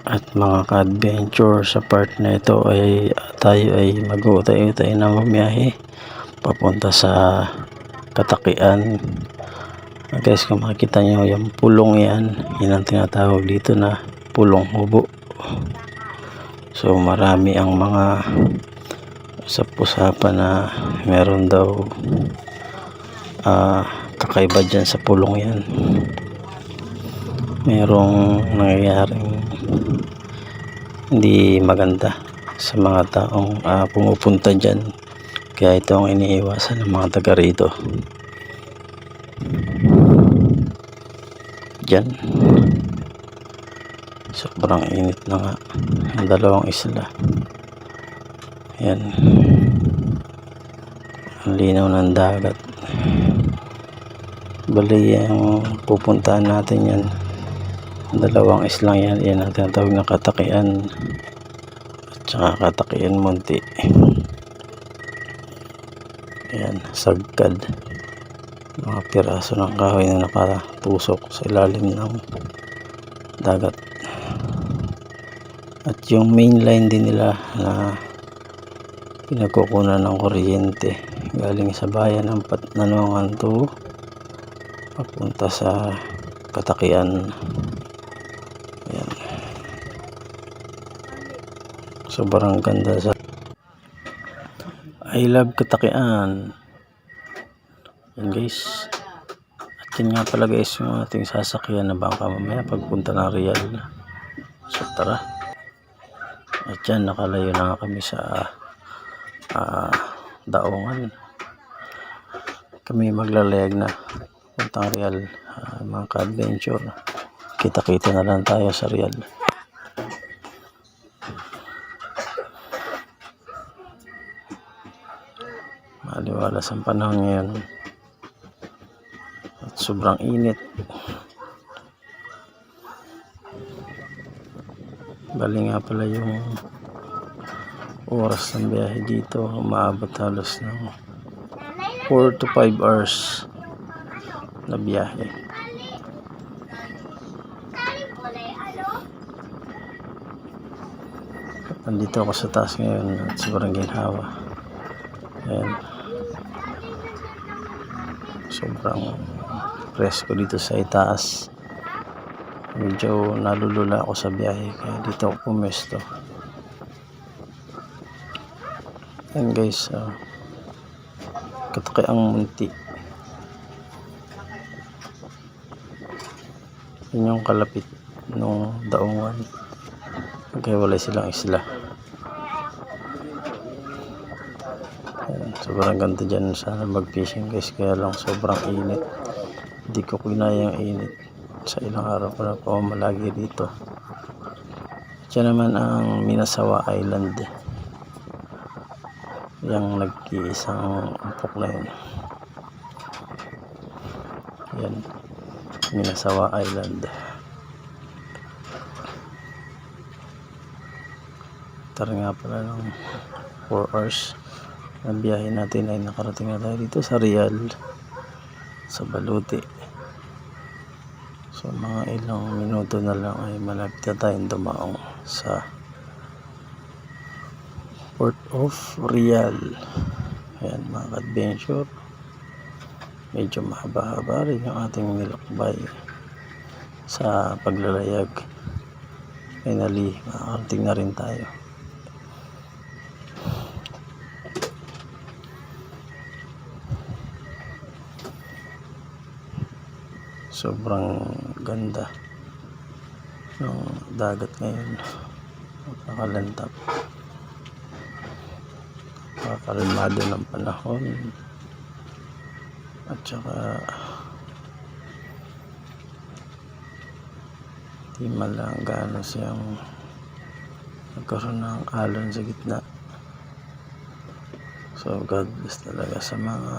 At mga ka-adventure, sa part na ito ay tayo ay mag-uutay-utay na bumiyahe papunta sa Katakian. Guys, kung makikita nyo yung pulong yan, yun ang tinatawag dito na Pulong Hubo. So marami ang mga usap-usapan na meron daw kakaiba dyan sa pulong yan. Merong nangyayaring hindi maganda sa mga taong pumupunta dyan, kaya ito ang iniiwasan ng mga taga rito. Dyan sobrang init na nga ang dalawang isla. Yan, ang linaw ng dagat. Bali yung pupuntahan natin yan, dalawang islang yan, yan ang tinatawag na Katakian at saka Katakian Munti. Ayan, sagkad, mga piraso ng kahoy na nakatusok sa ilalim ng dagat. At yung main line din nila na pinagkukunan ng kuryente galing sa bayan ng Patnanongan to papunta sa Katakian. Ayan, sobrang ganda sa I love Katakian. Yan guys, at yun nga pala guys yung ating sasakyan na bangka mamaya pagpunta ng Real. So tara, at yan, nakalayo na kami sa Daungan. Kami maglalayag na puntang Real. Mga ka-adventure, kita-kita na lang tayo sa Real. Maliwalas ang panahon ngayon at sobrang init. Bali nga pala yung oras ng biyahe dito, umaabot halos ng 4 to 5 hours na biyahe. At nandito ako sa taas ngayon at sobrang ginhawa. Ayan, sobrang presko dito sa itaas. Medyo nalulula ako sa biyahe kaya dito ako pumesto. Ayan guys, Katakian Munti. Yun yung kalapit nung Daungan, kaya wala silang isla. Ayan, sobrang ganda dyan, sana mag fishing guys, kaya lang sobrang init. Hindi ko kinaya yung init. Sa ilang araw ko na pumalagi dito. Diyan naman ang Minasawa Island, yung nag-iisang umpok na yun. Yan, Minasawa Island. Tara nga pala ng 4 hours na biyahe natin ay nakarating na tayo dito sa Real, sa Baluti. So mga ilang minuto na lang ay malapit na tayong dumaong sa Port of Real. Ayan mga adventure, medyo mahaba-haba rin yung ating nilakbay sa paglalayag. Finally makakarating na rin tayo. Sobrang ganda ng dagat ngayon, napakalantap, nakakalmado ng panahon, at saka di man lang gaano siyang nagkaroon ng alon sa gitna. So God bless talaga sa mga